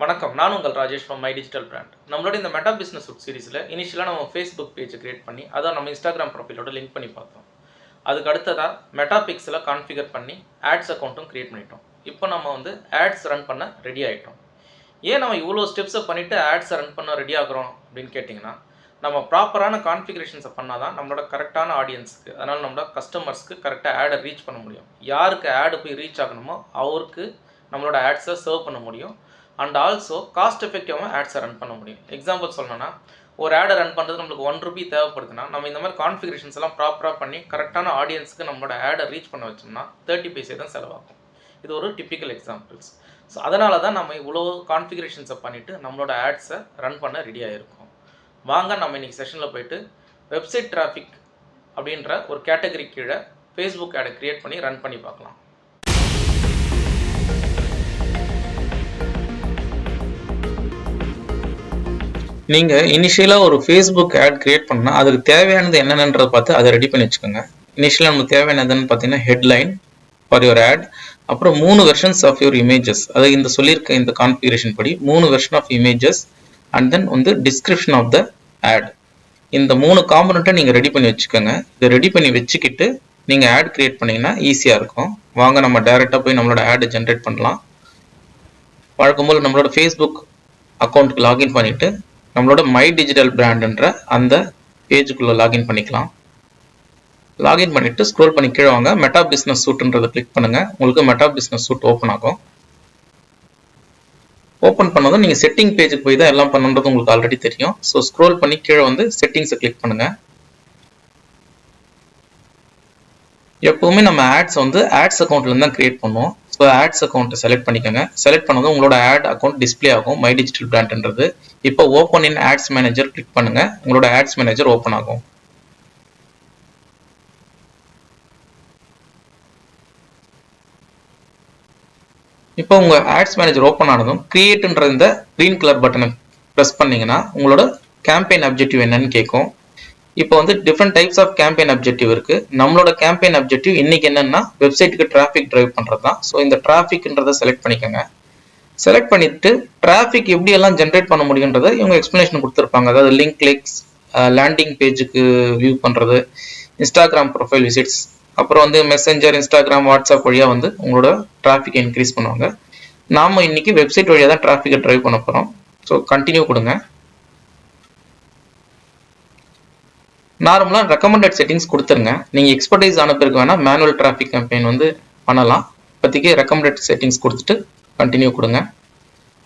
வணக்கம், நான் உங்கள் Rajesh from my digital brand. நம்மளோட இந்த மெட்டா பிஸ்னஸ் சூட் சீரிஸில் இனிஷியலாக நம்ம ஃபேஸ்புக் பேஜை கிரியேட் பண்ணி அதை நம்ம இன்ஸ்டாகிராம் ப்ரொஃபைலோட லிங்க் பண்ணி பார்த்தோம். அதுக்கு அடுத்ததாக மெட்டா பிக்ஸில் கான்ஃபிகர் பண்ணி ஆட்ஸ் அக்கௌண்ட்டும் கிரியேட் பண்ணிட்டோம். இப்போ நம்ம ஆட்ஸ் ரன் பண்ண ரெடி ஆகிட்டோம். ஏன் நம்ம இவ்வளோ ஸ்டெப்ஸை பண்ணிவிட்டு ஆட்ஸை ரன் பண்ண ரெடி ஆகிறோம் அப்படின்னு கேட்டிங்கன்னா, நம்ம ப்ராப்பரான கான்ஃபிகரேஷன்ஸை பண்ணால் தான் நம்மளோட கரெக்டான ஆடியன்ஸுக்கு, அதனால் நம்மளோட கஸ்டமர்ஸ்க்கு கரெக்டாக ஆடை ரீச் பண்ண முடியும். யாருக்கு ஆடு போய் ரீச் ஆகணுமோ அவருக்கு நம்மளோட ஆட்ஸை சர்வ் பண்ண முடியும். அண்ட் ஆல்சோ காஸ்ட் எஃபெக்டிவாக ஆட்ஸை ரன் பண்ண முடியும். எக்ஸாம்பிள் சொல்லணும்னா, ஒரு ஆடை ரன் பண்ணுறது நம்மளுக்கு ₹1 தேவைப்படுதுன்னா, நம்ம இந்த மாதிரி கான்ஃபிகரேஷன்ஸ் எல்லாம் ப்ராப்பராக பண்ணி கரெக்டான ஆடியன்ஸுக்கு நம்மளோட ஆடை ரீச் பண்ண வச்சோம்னா 30 பைசே தான் செலவாகும். இது ஒரு டிப்பிக்கல் எக்ஸாம்பிள்ஸ். ஸோ அதனால தான் நம்ம இவ்வளோ கான்ஃபிகரேஷன்ஸை பண்ணிவிட்டு நம்மளோட ஆட்ஸை ரன் பண்ண ரெடியாக இருக்கும். வாங்க நம்ம இன்றைக்கி செஷனில் போய்ட்டு வெப்சைட் டிராஃபிக் அப்படின்ற ஒரு கேட்டகரி கீழே ஃபேஸ்புக் ஆடை க்ரியேட் பண்ணி ரன் பண்ணி பார்க்கலாம். நீங்கள் இனிஷியலாக ஒரு ஃபேஸ்புக் ஆட் க்ரியேட் பண்ணால் அதுக்கு தேவையானது என்னென்னன்றதை பார்த்து அதை ரெடி பண்ணி வச்சுக்கோங்க. இனிஷியலாக நமக்கு தேவையானதுன்னு பார்த்தீங்கன்னா ஹெட்லைன் ஃபார் யுவர் ஆட், அப்புறம் 3 வெர்ஷன்ஸ் ஆஃப் யுவர் இமேஜஸ், அது இந்த சொல்லியிருக்க இந்த கான்ஃபிகரேஷன் படி 3 version of images, and then description of the ad. இந்த 3 காம்பனண்ட்டை நீங்கள் ரெடி பண்ணி வச்சுக்கோங்க. இதை ரெடி பண்ணி வச்சுக்கிட்டு நீங்கள் ஆட் க்ரியேட் பண்ணிங்கன்னா ஈஸியாக இருக்கும். வாங்க நம்ம டைரெக்டாக போய் நம்மளோட ஆடு ஜென்ரேட் பண்ணலாம். வழக்கம் போல் நம்மளோட ஃபேஸ்புக் அக்கௌண்ட்டுக்கு லாகின் பண்ணிவிட்டு நம்மளோட மை டிஜிட்டல் பிராண்ட்ன்ற அந்த பேஜுக்குள்ளே லாகின் பண்ணிக்கலாம். லாகின் பண்ணிவிட்டு ஸ்க்ரோல் பண்ணி கீழே வாங்க, மெட்டா பிஸ்னஸ் சூட்ன்றதை கிளிக் பண்ணுங்கள். உங்களுக்கு மெட்டா பிஸ்னஸ் சூட் ஓப்பன் ஆகும். ஓப்பன் பண்ணதும் நீங்கள் செட்டிங் பேஜுக்கு போய் தான் எல்லாம் பண்ணுன்றது உங்களுக்கு ஆல்ரெடி தெரியும். ஸோ ஸ்க்ரோல் பண்ணி கீழே செட்டிங்ஸை கிளிக் பண்ணுங்கள். எப்போவுமே நம்ம ஆட்ஸ் ஆட்ஸ் அக்கௌண்ட்லேருந்து தான் கிரியேட் பண்ணுவோம். ஸோ ஆட்ஸ் அக்கௌண்ட்டை செலக்ட் பண்ணிக்கோங்க. செலக்ட் பண்ணதும் உங்களோட ஆட் அக்கௌண்ட் டிஸ்பிளே ஆகும், மை டிஜிட்டல் பிராண்ட்ன்றது. இப்போ open in ads manager click பண்ணுங்க. உங்களோட ஆட்ஸ் மேனேஜர் ஓப்பன் ஆகும். இப்போ உங்கள் ஆட்ஸ் மேனேஜர் ஓப்பன் ஆனதும் கிரியேட்ன்ற இந்த க்ரீன் கலர் பட்டனை ப்ரெஸ் பண்ணீங்கன்னா உங்களோட கேம்பெயின் அப்ஜெக்டிவ் என்னன்னு கேட்கும். இப்போ different types of campaign objective இருக்கு. நம்மளோட கேம்பெயின் அப்ஜெக்டிவ் இன்னைக்கு என்னன்னா வெப்சைட்டுக்கு டிராஃபிக் டிரைவ் பண்றது தான். ஸோ இந்த டிராஃபிக்ன்றதை செலக்ட் பண்ணிக்கோங்க. செலக்ட் பண்ணிட்டு டிராஃபிக் எப்படி எல்லாம் ஜென்ரேட் பண்ண முடியுன்றதை இவங்க எக்ஸ்பிளனேஷன் கொடுத்துருப்பாங்க. அதாவது லிங்க் கிளிக்ஸ், லேண்டிங் பேஜுக்கு வியூ பண்றது, இன்ஸ்டாகிராம் ப்ரொஃபைல் விசிட்ஸ், அப்புறம் மெசஞ்சர், இன்ஸ்டாகிராம், வாட்ஸ்அப் வழியா உங்களோட டிராஃபிக்கை இன்க்ரீஸ் பண்ணுவாங்க. நாம இன்னைக்கு வெப்சைட் வழியாக தான் டிராஃபிக்கை டிரைவ் பண்ண போறோம். ஸோ கண்டினியூ கொடுங்க. நார்மலாக ரெக்கமெண்டட் செட்டிங்ஸ் கொடுத்துருங்க. நீங்கள் எக்ஸ்பர்டைஸ் ஆன பிறகு வேணால் மேனுவல் டிராஃபிக் கேம்பெயின் பண்ணலாம். இப்போதைக்கு ரெக்கமெண்டட் செட்டிங்ஸ் கொடுத்துட்டு கண்டினியூ கொடுங்க.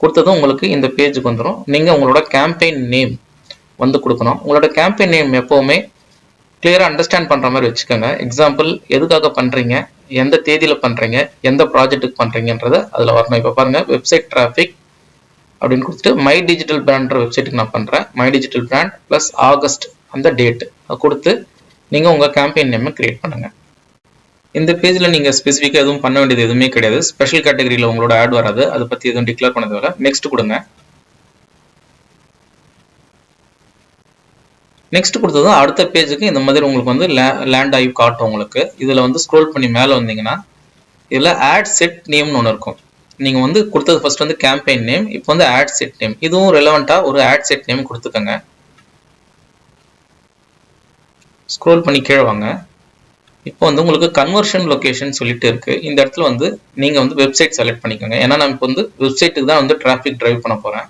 கொடுத்ததும் உங்களுக்கு இந்த பேஜுக்கு வந்துடும். நீங்கள் உங்களோட கேம்பெயின் நேம் கொடுக்கணும். உங்களோட கேம்பெயின் நேம் எப்போவுமே கிளியராக அண்டர்ஸ்டாண்ட் பண்ணுற மாதிரி வச்சுக்கோங்க. எக்ஸாம்பிள், எதுக்காக பண்ணுறீங்க, எந்த தேதியில் பண்ணுறீங்க, எந்த ப்ராஜெக்ட்டுக்கு பண்ணுறீங்கன்றதை அதில் வரணும். இப்போ பாருங்கள், வெப்சைட் டிராஃபிக் அப்படின்னு கொடுத்துட்டு மை டிஜிட்டல் பிராண்ட்ற வெப்சைட்டுக்கு நான் பண்ணுறேன். My digital brand plus August அந்த டேட் கொடுத்து நீங்கள் உங்கள் கேம்பெயின் நேமை கிரியேட் பண்ணுங்கள். இந்த பேஜில் நீங்கள் ஸ்பெசிஃபிக்காக எதுவும் பண்ண வேண்டியது எதுவுமே கிடையாது. ஸ்பெஷல் கேட்டகரியில் உங்களோட ஆட் வராது. அதை பற்றி எதுவும் டிக்ளேர் பண்ணது வர. நெக்ஸ்ட் கொடுங்க. நெக்ஸ்ட் கொடுத்ததும் அடுத்த பேஜுக்கு இந்த மாதிரி உங்களுக்கு லேண்ட் ஆகி காட்டும். உங்களுக்கு இதில் ஸ்க்ரோல் பண்ணி மேலே வந்தீங்கன்னா இதில் ஆட் செட் நேம்னு ஒன்று இருக்கும். நீங்கள் கொடுத்தது ஃபர்ஸ்ட் கேம்பெயின் நேம், இப்போ ஆட் செட் நேம். இதுவும் ரெலவெண்ட்டாக ஒரு ஆட் செட் நேம் கொடுத்துக்கோங்க. ஸ்க்ரோல் பண்ணி கீழே வாங்க. இப்போ உங்களுக்கு கன்வர்ஷன் லொகேஷன் சொல்லிட்டு இருக்கு. இந்த இடத்துல நீங்கள் வெப்சைட் செலக்ட் பண்ணிக்கோங்க. ஏன்னா நான் இப்போ வெப்சைட்டுக்கு தான் டிராஃபிக் டிரைவ் பண்ண போகிறேன்.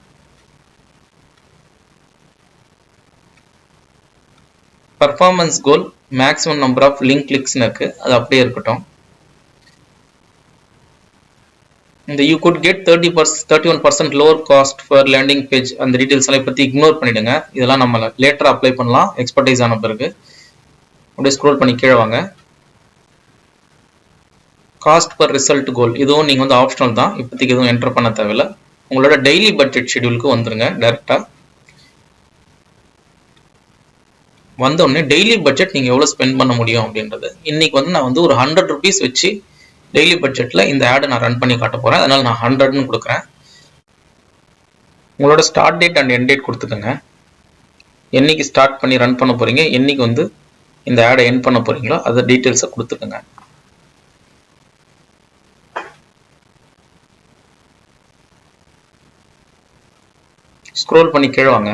Performance goal maximum number of link கிளிக்ஸ்னு இருக்கு, அது அப்படியே இருக்கட்டும். இந்த you could get 31% lower cost for landing page, அந்த டீட்டெயில்ஸ் எல்லாம் பற்றி இக்னோர் பண்ணிடுங்க. இதெல்லாம் நம்ம லேட்டர் அப்ளை பண்ணலாம் எக்ஸ்பர்டைஸ் ஆன பிறகு. அப்படியே ஸ்க்ரோல் பண்ணி கீழே வாங்க. காஸ்ட் பர் ரிசல்ட் கோல், இதுவும் நீங்கள் ஆப்ஷனல் தான், இப்போதைக்கு எதுவும் என்டர் பண்ண தேவையில்லை. உங்களோட டெய்லி பட்ஜெட் ஷெடியூலுக்கு வந்துருங்க. டேரெக்டாக வந்தோடனே டெய்லி பட்ஜெட் நீங்கள் எவ்வளோ ஸ்பெண்ட் பண்ண முடியும் அப்படின்றது. இன்னைக்கு நான் ஒரு ₹100 வச்சு டெய்லி பட்ஜெட்டில் இந்த ஆடை நான் ரன் பண்ணி காட்ட போகிறேன். அதனால் நான் 100ன்னு கொடுக்குறேன். உங்களோட start date and end date கொடுத்துக்கோங்க. என்னைக்கு ஸ்டார்ட் பண்ணி ரன் பண்ண போகிறீங்க, என்னைக்கு இந்த ஆடை எண்ட் பண்ண போகிறீங்களோ அதை டீட்டெயில்ஸை கொடுத்துக்கோங்க. ஸ்க்ரோல் பண்ணி கீழே வாங்க.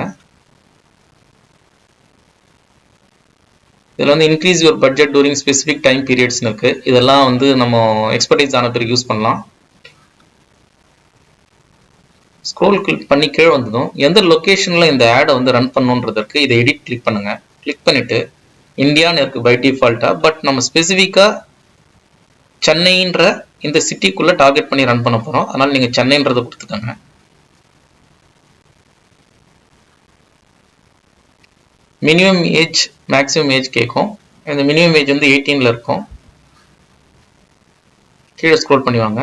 இதில் வந்து increase your budget during specific time பீரியட்ஸ்னு இருக்குது. இதெல்லாம் வந்து நம்ம எக்ஸ்பர்டைஸ் ஆன பிறகு யூஸ் பண்ணலாம். ஸ்க்ரோல் கிளிக் பண்ணி கீழே வந்ததும் எந்த லொக்கேஷனில் இந்த ஆடை வந்து ரன் பண்ணணுன்றதற்கு இதை எடிட் கிளிக் பண்ணுங்கள். கிளிக் பண்ணிவிட்டு இந்தியான்னு இருக்குது பை டிஃபால்ட்டாக. பட் நம்ம ஸ்பெசிஃபிக்காக சென்னைன்ற இந்த சிட்டிக்குள்ளே டார்கெட் பண்ணி ரன் பண்ண போகிறோம். அதனால் நீங்கள் சென்னைன்றதை கொடுத்துக்கோங்க. மினிமம் ஏஜ் மேக்ஸிமம் ஏஜ் கேட்கும். இந்த மினிமம் ஏஜ் வந்து 18ல் இருக்கும். கீழே ஸ்க்ரோல் பண்ணி வாங்க.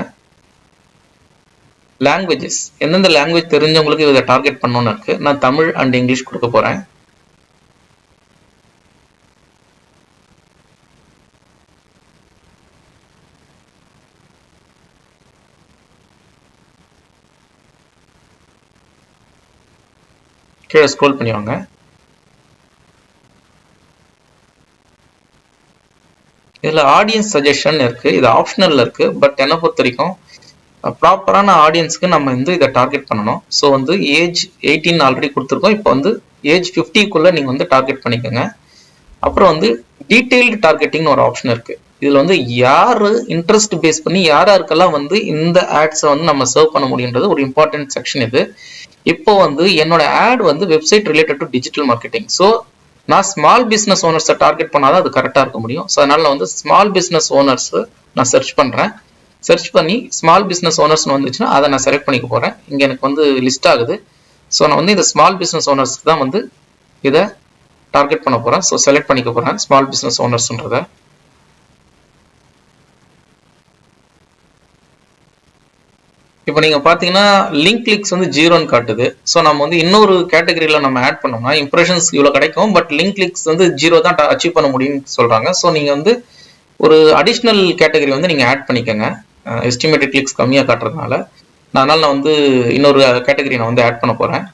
லாங்குவேஜஸ் எந்தெந்த லாங்குவேஜ் தெரிஞ்சவங்களுக்கு இதை டார்கெட் பண்ணணும்னு இருக்குது. நான் தமிழ் அண்ட் இங்கிலீஷ் கொடுக்க போகிறேன். கீழே ஸ்க்ரோல் பண்ணி வாங்க. இதில் ஆடியன்ஸ் சஜஷன் இருக்குது. இது ஆப்ஷனலில் இருக்குது. பட் என்னை பொறுத்த வரைக்கும் ப்ராப்பரான ஆடியன்ஸுக்கு நம்ம வந்து இதை டார்கெட் பண்ணணும். ஸோ வந்து ஏஜ் 18 ஆல்ரெடி கொடுத்துருக்கோம். இப்போ வந்து ஏஜ் 50க்குள்ளே நீங்கள் வந்து டார்கெட் பண்ணிக்கோங்க. அப்புறம் வந்து டீட்டெயில்டு டார்கெட்டிங்னு ஒரு ஆப்ஷன் இருக்குது. இதில் வந்து யார் இன்ட்ரெஸ்ட் பேஸ் பண்ணி யாருக்கெல்லாம் வந்து இந்த ஆட்ஸை வந்து நம்ம சர்வ் பண்ண முடியுன்றது ஒரு இம்பார்ட்டன்ட் செக்ஷன் இது. இப்போ வந்து என்னோட ஆட் வந்து website related to digital marketing. So நான் ஸ்மால் பிஸ்னஸ் ஓனர்ஸை டார்கெட் பண்ணாதான் அது கரெக்டாக இருக்க முடியும். ஸோ அதனால நான் வந்து ஸ்மால் பிஸ்னஸ் ஓனர்ஸ் நான் சர்ச் பண்ணுறேன். சர்ச் பண்ணி ஸ்மால் பிஸ்னஸ் ஓனர்ஸ்னு வந்துச்சுன்னா அதை நான் செலக்ட் பண்ணிக்க போகிறேன். இங்கே எனக்கு வந்து லிஸ்ட் ஆகுது. ஸோ நான் வந்து இந்த ஸ்மால் பிஸ்னஸ் ஓனர்ஸ்க்கு தான் வந்து இதை டார்கெட் பண்ண போகிறேன். ஸோ செலக்ட் பண்ணிக்க போகிறேன் ஸ்மால் பிஸ்னஸ் ஓனர்ஸ்ன்றதை. இப்போ நீங்கள் பார்த்தீங்கன்னா லிங்க் கிளிக்ஸ் வந்து 0ன்னு காட்டுது. ஸோ நம்ம வந்து இன்னொரு கேட்டகரியில் நம்ம ஆட் பண்ணோம்னா இம்ப்ரெஷன்ஸ் இவ்வளோ கிடைக்கும். பட் லிங்க் கிளிக்ஸ் வந்து 0 தான் அச்சீவ் பண்ண முடியும்னு சொல்கிறாங்க. ஸோ நீங்கள் வந்து ஒரு அடிஷ்னல் கேட்டகரி வந்து நீங்கள் ஆட் பண்ணிக்கோங்க. எஸ்டிமேட்டட் கிளிக்ஸ் கம்மியாக காட்டுறதுனால அதனால் நான் வந்து இன்னொரு கேட்டகரி நான் வந்து ஆட் பண்ண போகிறேன்.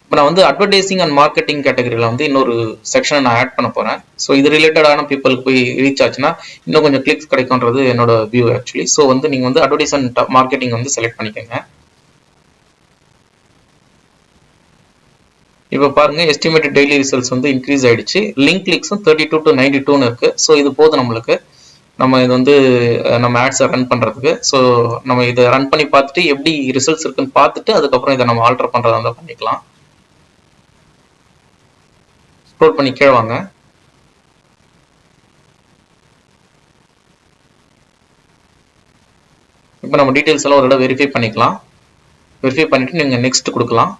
இப்போ நான் வந்து அட்வர்டைசிங் அண்ட் மார்க்கெட்டிங் கேட்டகரியில் வந்து இன்னொரு செக்ஷனை நான் ஆட் பண்ண போகிறேன். ஸோ இது ரிலேட்டடான பீப்புளுக்கு போய் ரீச் ஆச்சுன்னா இன்னும் கொஞ்சம் கிளிக்ஸ் கிடைக்கும்ன்றது என்னோட வியூ ஆக்சுவலி. ஸோ வந்து நீங்கள் வந்து அட்வர்டைஸ் அண்ட் மார்க்கெட்டிங் வந்து செலக்ட் பண்ணிக்கோங்க. இப்போ பாருங்க எஸ்டிமேட்டட் டெய்லி ரிசல்ட்ஸ் வந்து இன்க்ரீஸ் ஆயிடுச்சு. லிங்க் கிளிக்ஸும் 32 to 92ன்னு இருக்குது. ஸோ இது போதும் நம்மளுக்கு. நம்ம இது வந்து நம்ம ஆட்ஸை ரன் பண்ணுறதுக்கு. ஸோ நம்ம இதை ரன் பண்ணி பார்த்துட்டு எப்படி ரிசல்ட்ஸ் இருக்குன்னு பார்த்துட்டு அதுக்கப்புறம் இதை நம்ம ஆல்டர் பண்ணுறதா இருந்தால் பண்ணிக்கலாம். ஸ்க்ரோல் பண்ணி கீழே வாங்க. இப்போ நம்ம டீட்டெயில்ஸ் எல்லாம் ஒரு தடவை வெரிஃபை பண்ணிக்கலாம். வெரிஃபை பண்ணிட்டு நீங்கள் நெக்ஸ்ட் கொடுக்கலாம்.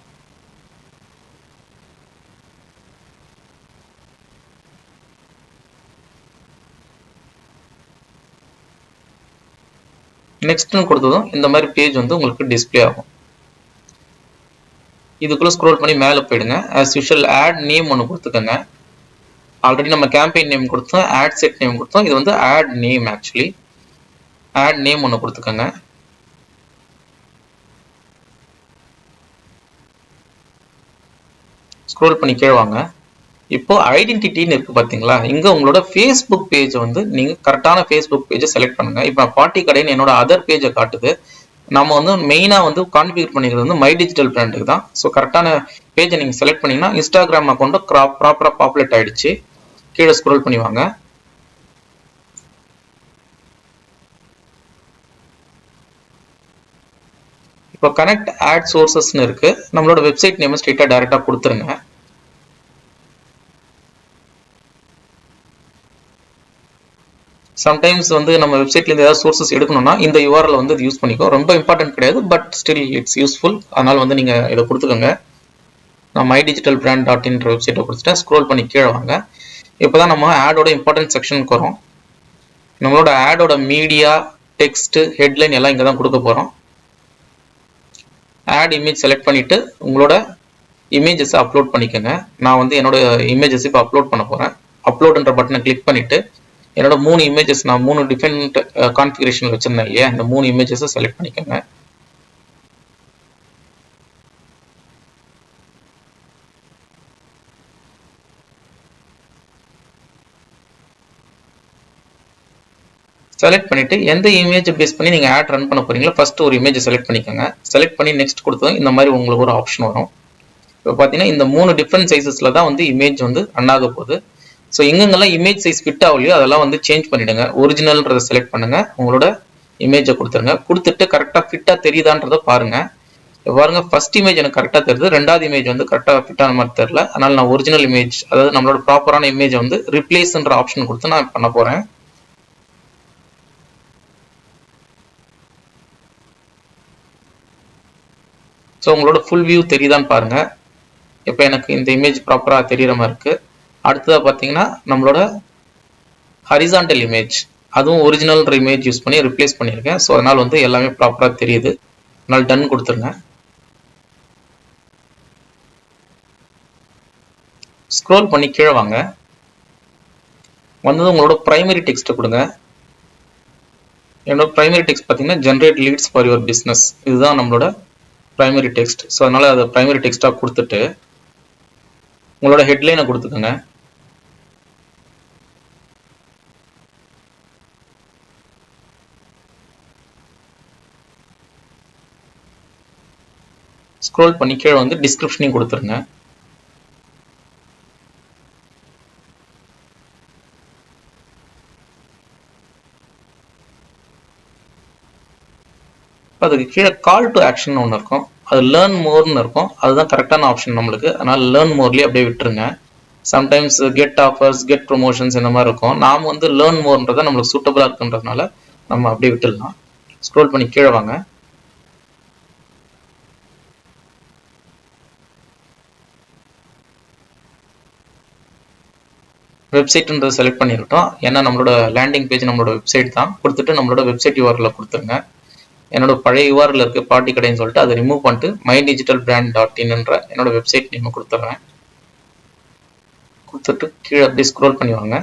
நெக்ஸ்ட்னு கொடுத்ததும் இந்த மாதிரி பேஜ் வந்து உங்களுக்கு டிஸ்பிளே ஆகும். இதுக்குள்ள ஸ்க்ரோல் பண்ணி மேலே போயிடுங்க. ஆஸ் யூஷுவல் ஆட் நேம் ஒன்று கொடுத்துக்கோங்க. ஆல்ரெடி நம்ம கேம்பெயின் நேம் கொடுத்தோம், ஆட் செட் நேம் கொடுத்தோம். இது வந்து ad name. Actually ad name ஒன்று கொடுத்துக்கோங்க. ஸ்க்ரோல் பண்ணி கீழே வாங்க. இப்போ ஐடென்டிட்டின்னு இருக்கு பார்த்தீங்களா, இங்கே உங்களோட ஃபேஸ்புக் பேஜை வந்து நீங்கள் கரெக்டான ஃபேஸ்புக் பேஜை செலக்ட் பண்ணுங்கள். இப்போ பாட்டி கடைன்னு என்னோட அதர் பேஜை காட்டுது. நம்ம வந்து மெயினாக வந்து கான்ஃபிகர் பண்ணிக்கிறது வந்து மை டிஜிட்டல் பிராண்டுக்கு தான். ஸோ கரெக்டான பேஜை நீங்கள் செலக்ட் பண்ணிங்கன்னா இன்ஸ்டாகிராம் அக்கௌண்ட்டு ப்ராப்பராக பாப்புலேட் ஆகிடுச்சு. கீழே ஸ்க்ரோல் பண்ணி வாங்க. இப்போ கனெக்ட் ஆட் சோர்சஸ்ன்னு இருக்குது. நம்மளோட வெப்சைட் நேம் ஸ்ட்ரெயிட்டாக டைரெக்டாக கொடுத்துருங்க. சம்டைம்ஸ் வந்து நம்ம வெப்சைட்லேருந்து ஏதாவது சோர்சஸ் எடுக்கணும்னா இந்த யூஆர்எல் வந்து இது யூஸ் பண்ணிக்கோ. ரொம்ப இம்பார்ட்டன்ட் கிடையாது, பட் ஸ்டில் இட்ஸ் யூஸ்ஃபுல். அதனால் வந்து நீங்கள் இதை கொடுத்துக்கோங்க. நான் mydigitalbrand.in வெப்சைட்டை கொடுத்துட்டேன். ஸ்க்ரோல் பண்ணி கீழே வாங்க. இப்போ தான் நம்ம ஆடோட இம்பார்ட்டன்ட் செக்ஷனுக்கு வரோம். நம்மளோட ஆடோட மீடியா, டெக்ஸ்ட்டு, ஹெட்லைன் எல்லாம் இங்கே தான் கொடுக்க போகிறோம். ஆட் இமேஜ் செலக்ட் பண்ணிவிட்டு உங்களோட இமேஜஸை அப்லோட் பண்ணிக்கோங்க. நான் வந்து என்னோட இமேஜஸ் இப்போ அப்லோட் பண்ண போகிறேன். அப்லோடுன்ற பட்டனை கிளிக் பண்ணிவிட்டு என்னோட 3 இமேஜஸ் நான் 3 டிஃப்ரெண்ட் கான்ஃபிகரேஷன் வச்சிருந்தேன் இல்லையா, இந்த 3 இமேஜஸை செலக்ட் பண்ணிக்கோங்க. செலக்ட் பண்ணிவிட்டு எந்த இமேஜை பேஸ் பண்ணி நீங்கள் ஆட் ரன் பண்ண போகிறீங்களோ ஃபஸ்ட்டு ஒரு இமேஜை செலக்ட் பண்ணிக்கோங்க. செலக்ட் பண்ணி நெக்ஸ்ட் கொடுத்ததும் இந்த மாதிரி உங்களுக்கு ஒரு ஆப்ஷன் வரும். இப்போ பார்த்தீங்கன்னா இந்த 3 டிஃப்ரெண்ட் சைஸஸில் தான் வந்து இமேஜ் வந்து ரன் ஆக போகுது. ஸோ எங்கெங்கெல்லாம் இமேஜ் சைஸ் ஃபிட் ஆகலையோ அதெல்லாம் வந்து சேஞ்ச் பண்ணிவிடுங்க. ஒரிஜினல்ன்றதை செலக்ட் பண்ணுங்கள், உங்களோட இமேஜை கொடுத்துருங்க. கொடுத்துட்டு கரெக்டாக ஃபிட்டாக தெரியுதான்றதை பாருங்கள். பாருங்க, ஃபர்ஸ்ட் இமேஜ் எனக்கு கரெக்டாக தெரியுது, ரெண்டாவது இமேஜ் வந்து கரெக்டாக ஃபிட் ஆன மாதிரி தெரியல. அதனால் நான் ஒரிஜினல் இமேஜ், அதாவது நம்மளோட ப்ராப்பரான இமேஜை வந்து ரிப்ளேஸ்ன்ற ஆப்ஷன் கொடுத்து நான் பண்ண போகிறேன். ஸோ உங்களோட ஃபுல் வியூ தெரியுதான்னு பாருங்கள். இப்போ எனக்கு இந்த இமேஜ் ப்ராப்பராக தெரிகிற மாதிரி இருக்குது. அடுத்ததாக பார்த்தீங்கன்னா நம்மளோட ஹரிசாண்டல் இமேஜ், அதுவும் ஒரிஜினல் இமேஜ் யூஸ் பண்ணி ரிப்ளேஸ் பண்ணியிருக்கேன். ஸோ அதனால் வந்து எல்லாமே ப்ராப்பராக தெரியுது. அதனால் டன் கொடுத்துருங்க. ஸ்க்ரோல் பண்ணி கீழே வாங்க. வந்தது உங்களோட ப்ரைமரி டெக்ஸ்ட்டை கொடுங்க. என்னோட ப்ரைமரி டெக்ஸ்ட் பார்த்தீங்கன்னா generate leads for your business, இதுதான் நம்மளோட ப்ரைமரி டெக்ஸ்ட். ஸோ அதனால் அதை ப்ரைமரி டெக்ஸ்ட்டாக கொடுத்துட்டு உங்களோட ஹெட்லைனை கொடுத்துக்கோங்க. ஸ்க்ரோல் பண்ணி கீழே வந்து டிஸ்கிரிப்ஷனையும் கொடுத்துருங்க. அதுக்கு கீழே கால் டு ஆக்ஷன் ஒன்று இருக்கும், அது லேர்ன் மோர்னு இருக்கும். அதுதான் கரெக்டான ஆப்ஷன் நம்மளுக்கு. அதனால் லேர்ன் மோர்லேயே அப்படியே விட்டுருங்க. Sometimes get offers, get promotions இந்த மாதிரி இருக்கும். நாம் வந்து லேர்ன் மோர்ன்றதை நம்மளுக்கு சூட்டபுளாக இருக்குன்றதுனால நம்ம அப்படியே விட்டுடலாம். ஸ்க்ரோல் பண்ணி கீழே வாங்க. வெப்சைட்ன்றதை செலக்ட் பண்ணிருக்கோம். ஏன்னா நம்மளோட லேண்டிங் பேஜ் நம்மளோட வெப்சைட் தான். கொடுத்துட்டு நம்மளோட வெப்சைட் யூஆர்எல் கொடுத்துருங்க. என்னோட பழைய யூஆர்எல் இருக்குது பார்ட்டி கடைன்னு சொல்லிட்டு, அதை ரிமூவ் பண்ணிட்டு mydigitalbrand.inன்ற என்னோட வெப்சைட் நேம் கொடுத்துட்றேன். கொடுத்துட்டு கீழே அப்படியே ஸ்க்ரோல் பண்ணி வாங்க.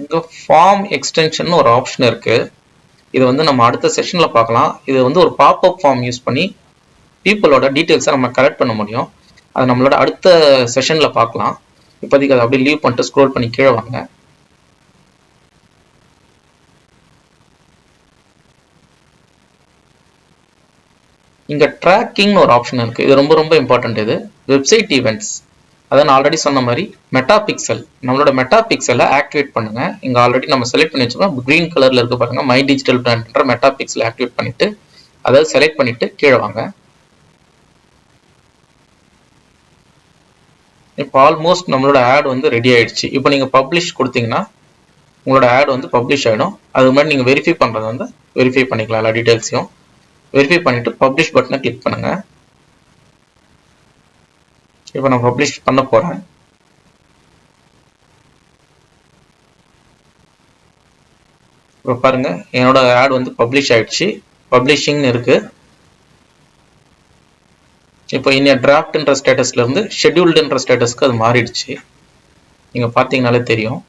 இங்கே ஃபார்ம் எக்ஸ்டென்ஷன் ஒரு ஆப்ஷன் இருக்குது. இது வந்து நம்ம அடுத்த செஷனில் பார்க்கலாம். இது வந்து ஒரு பாப்அப் ஃபார்ம் யூஸ் பண்ணி பீப்புளோட டீட்டெயில்ஸை நம்ம கலெக்ட் பண்ண முடியும். அதை நம்மளோட அடுத்த செஷனில் பார்க்கலாம். இப்போதைக்கு அதை அப்படியே லீவ் பண்ணிட்டு ஸ்க்ரோல் பண்ணி கீழே வாங்க. இங்கே ட்ராக்கிங்னு ஒரு ஆப்ஷன் இருக்குது. இது ரொம்ப ரொம்ப இம்பார்ட்டன்ட். இது வெப்சைட் ஈவெண்ட்ஸ், அதை நான் ஆல்ரெடி சொன்ன மாதிரி மெட்டா பிக்சல், நம்மளோட மெட்டா பிக்சலை ஆக்டிவேட் பண்ணுங்கள். இங்கே ஆல்ரெடி நம்ம செலக்ட் பண்ணி வச்சுக்கோம். க்ரீன் கலரில் இருக்க பாருங்கள், மை டிஜிட்டல் பிராண்ட்ன்ற மெட்டா பிக்சலை ஆக்டிவேட் பண்ணிவிட்டு அதாவது செலக்ட் பண்ணிவிட்டு கீழே வாங்க. இப்போ ஆல்மோஸ்ட் நம்மளோட ஆட் வந்து ரெடி ஆயிடுச்சு. இப்போ நீங்கள் பப்ளிஷ் கொடுத்தீங்கன்னா உங்களோட ஆட் வந்து பப்ளிஷ் ஆகிடும். அது மாதிரி நீங்கள் வெரிஃபை பண்ணுறது வந்து வெரிஃபை பண்ணிக்கலாம். எல்லா டீட்டெயில்ஸையும் வெரிஃபை பண்ணிவிட்டு பப்ளிஷ் பட்டனை கிளிக் பண்ணுங்கள். இப்போ நான் பப்ளிஷ் பண்ண போகிறேன். இப்போ பாருங்கள், என்னோட ஆட் வந்து பப்ளிஷ் ஆகிடுச்சு. பப்ளிஷிங்னு இருக்குது. இப்போ இன்னும் டிராஃப்ட்ன்ற ஸ்டேட்டஸ்லேருந்து ஷெட்யூல்டுன்ற ஸ்டேட்டஸ்க்கு அது மாறிடுச்சு. நீங்கள் பார்த்தீங்கனாலே தெரியும்.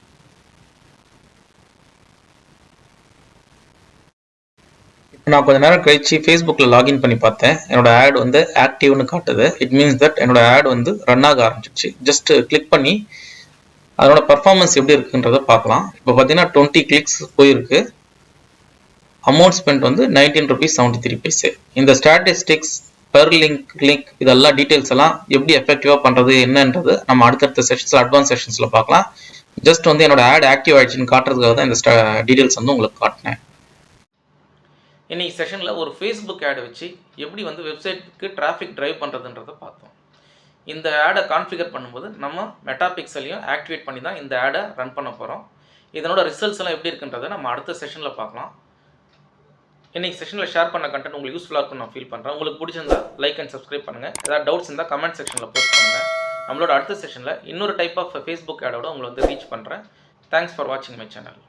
இப்போ நான் கொஞ்ச நேரம் கழிச்சு ஃபேஸ்புக்கில் லாகின் பண்ணி பார்த்தேன். என்னோட ஆட் வந்து ஆக்டிவ்னு காட்டுது. இட் மீன்ஸ் தட் என்னோட ஆட் வந்து ரன் ஆக ஆரம்பிச்சிச்சு. ஜஸ்ட் கிளிக் பண்ணி அதோட பர்ஃபார்மன்ஸ் எப்படி இருக்குன்றதை பார்க்கலாம். இப்போ பார்த்தீங்கன்னா 20 கிளிக்ஸ் போயிருக்கு. அமௌண்ட் ஸ்பெண்ட் வந்து 19 rupees 73 paise. இந்த ஸ்டாட்டிஸ்டிக்ஸ் பெர் லிங்க் இதெல்லாம் டீட்டெயில்ஸ் எல்லாம் எப்படி எஃபெக்டிவாக பண்ணுறது என்னன்றது நம்ம அடுத்தடுத்த செஷன்ஸில் அட்வான்ஸ் செஷன்ஸில் பார்க்கலாம். ஜஸ்ட் வந்து என்னோட ஆட் ஆக்டிவ் ஆயிடுச்சுன்னு காட்டுறதுக்காக தான் இந்த டீட்டெயில்ஸ் வந்து உங்களுக்கு காட்டினேன். இன்னைக்கு செஷனில் ஒரு ஃபேஸ்புக் ஆட் வச்சு எப்படி வந்து வெப்சைட்டுக்கு டிராஃபிக் டிரைவ் பண்ணுறதுன்றதை பார்த்தோம். இந்த ஆடை கான்ஃபிகர் பண்ணும்போது நம்ம மெட்டா பிக்சலையும் ஆக்டிவேட் பண்ணி தான் இந்த ஆடை ரன் பண்ண போகிறோம். இதனோட ரிசல்ட்ஸ் எல்லாம் எப்படி இருக்குன்றதை நம்ம அடுத்த செஷனில் பார்க்கலாம். இன்றைக்கி செஷனில் ஷேர் பண்ண கண்டென்ட் உங்களுக்கு யூஸ்ஃபுல்லாக இருக்கும்னு நான் ஃபீல் பண்ணுறேன். உங்களுக்கு பிடிச்சிருந்தா லைக் அண்ட் சப்ஸ்கிரைப் பண்ணுங்கள். ஏதாவது டவுட்ஸ் இருந்தால் கமெண்ட் செக்ஷனில் போஸ்ட் பண்ணுங்கள். நம்மளோட அடுத்த செஷனில் இன்னொரு டைப் ஆஃப் ஃபேஸ்புக் ஆடோட உங்களை வந்து ரீச் பண்ணுறேன். தேங்க்ஸ் ஃபார் வாட்சிங் மை சேனல்.